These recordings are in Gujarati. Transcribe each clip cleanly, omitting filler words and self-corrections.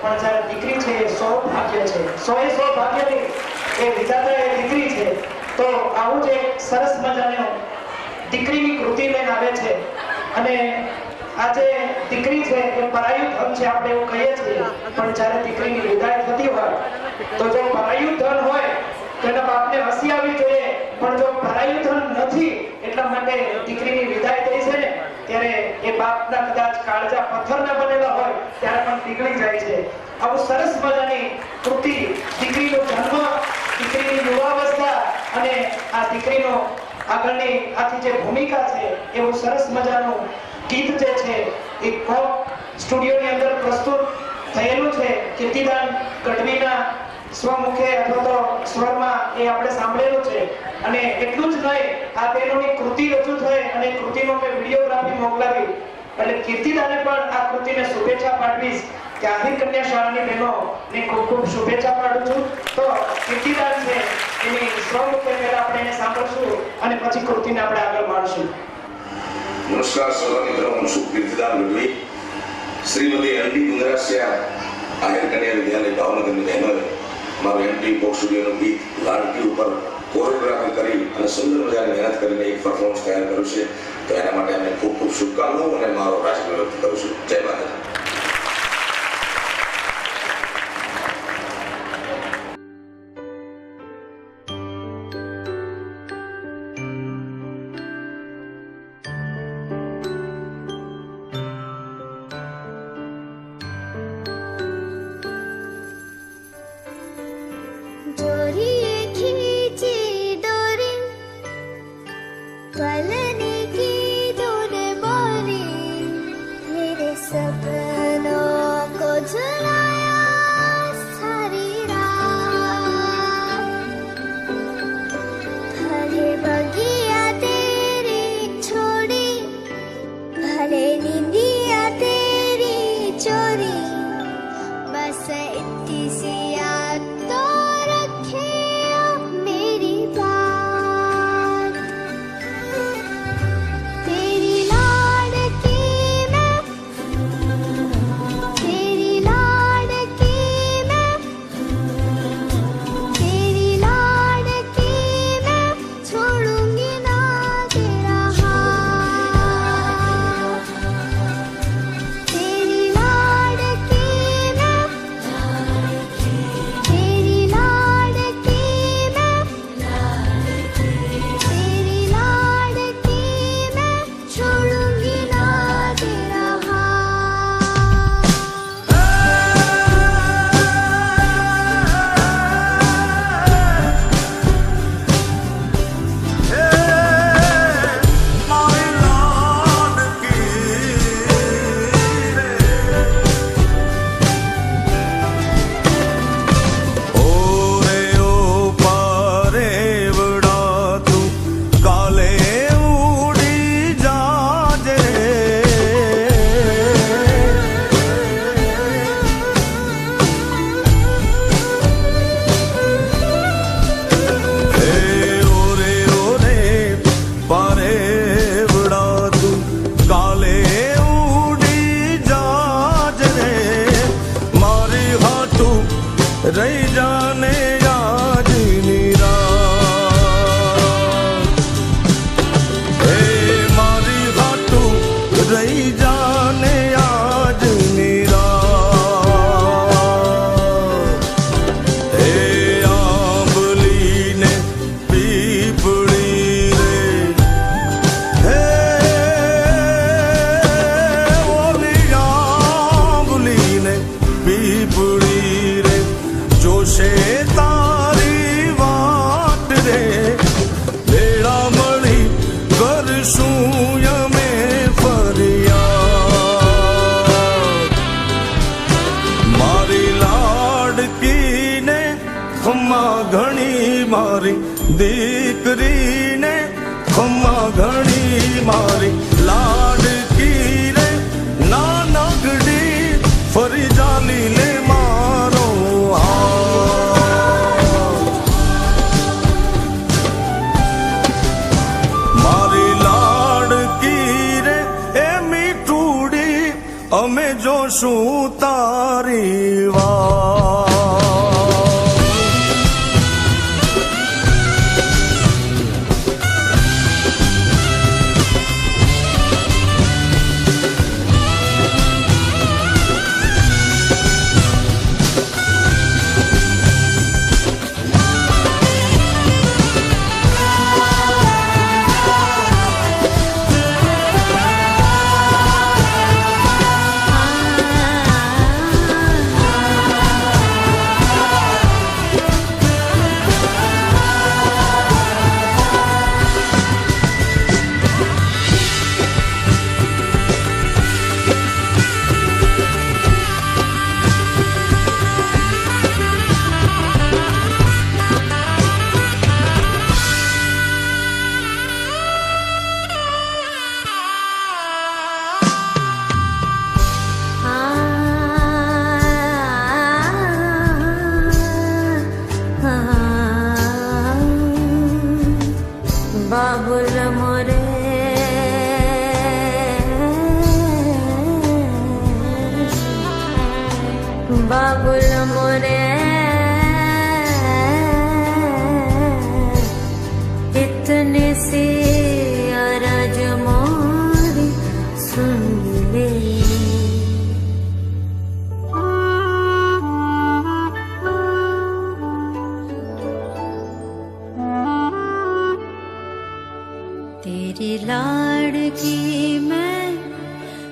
પણ જ્યારે દીકરી છે એ સૌભાગ્ય છે, 100 ભાગ્યની એ વિધાતા એ દીકરી છે. તો આવું જ એક સરસ મજાનું દીકરીની કૃતિ લઈને આવે છે. અને આજે દીકરી છે એ પરાયું ધન છે, આપણે એવું કહીએ છીએ, પણ જ્યારે દીકરીની વિદાય થતી હોય તો જો પરાયું ધન હોય તો એના બાપને હસી આવી જોઈએ, પણ જો પરાયું ધન નથી એટલા માટે દીકરીની વિદાય થઈ છે ને ત્યારે એ બાપના કદાચ કાળજા પથ્થરના બનેલા હોય ત્યારે પણ પીગળી જાય છે. આવું સરસ મજાની કૃતિ, દીકરીનો જન્મ, દીકરીની યુવાવસ્થા અને આ દીકરીનો આગળની આખી જે ભૂમિકા છે એવું સરસ મજાનું ગીત જે છે એ કોક સ્ટુડિયોની અંદર પ્રસ્તુત થયેલું છે. કીર્તિદાન ગઢવીના સ્વમુખે અથવા તો સ્વરમાં એ આપણે સાંભળેલું છે. અને એટલું જ નહીં, આ બહેનોની કૃતિ રજૂ થઈ અને કૃતિનો મેં વિડીયોગ્રાફી મોકલાવી, એટલે કીર્તિદાને પણ આ કૃતિને શુભેચ્છા પાઠવીશ કે આહિર કન્યા શાળાની બહેનોને ખૂબ ખૂબ શુભેચ્છા પાઠવું છું. તો કીર્તિદાન છે એની સ્વમુખે પહેલા આપણે એને સાંભળશું અને પછી કૃતિને આપણે આગળ માણશું. નમસ્કાર સર્વને મિત્રો, હું છું કીર્તિદાન ગઢવી. શ્રીમતી એનડી ગુંદરાસિયા આહિર કન્યા વિદ્યાલય ભાવનગરની બહેનોએ મારું એમટી બોક્સ સ્ટુડિયોનું ગીત લાડકી ઉપર કોરિયોગ્રાફી કરી અને સુંદર મજાની મહેનત કરીને એક પરફોર્મન્સ તૈયાર કર્યું છે. તો એના માટે અમે ખૂબ ખૂબ શુભકામનાઓ અને મારો રાષ્ટ્ર વ્યક્ત કરું છું. જય માતાજી. દીકરીને ખમ્મા ઘણી મારી લાડકી રે નાનકડી ફરી જાલી લે મારો મારી લાડકી રે એ મીઠુડી અમે જો શું તારી વાત. बाबुल मोरे बाबुल मोरे इतने सी अरज मोरी सुन ले. तेरी लाड़की मैं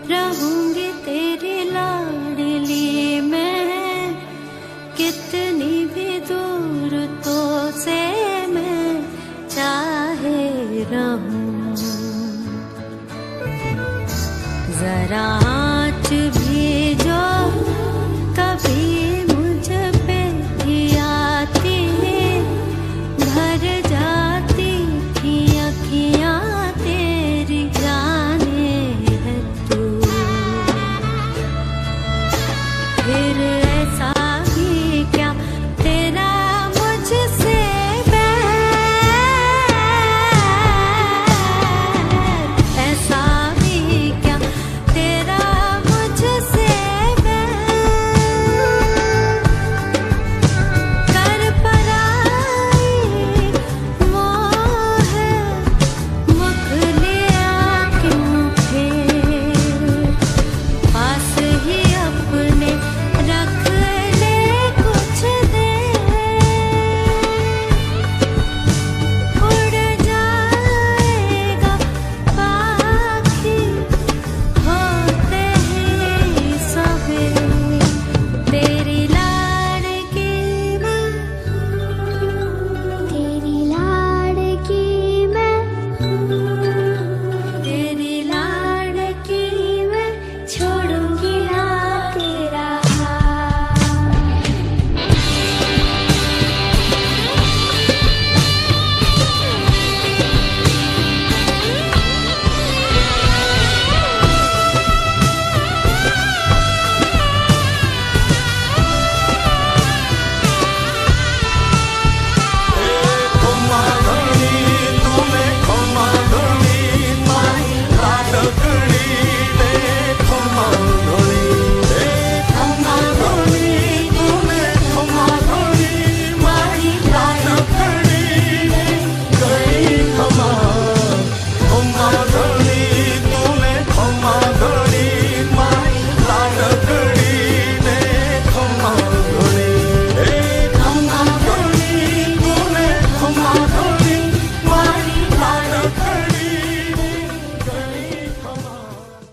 रहूंगी, तेरी लाडली मैं, कितनी भी दूर तो से मैं चाहे रहूं. जरा आँच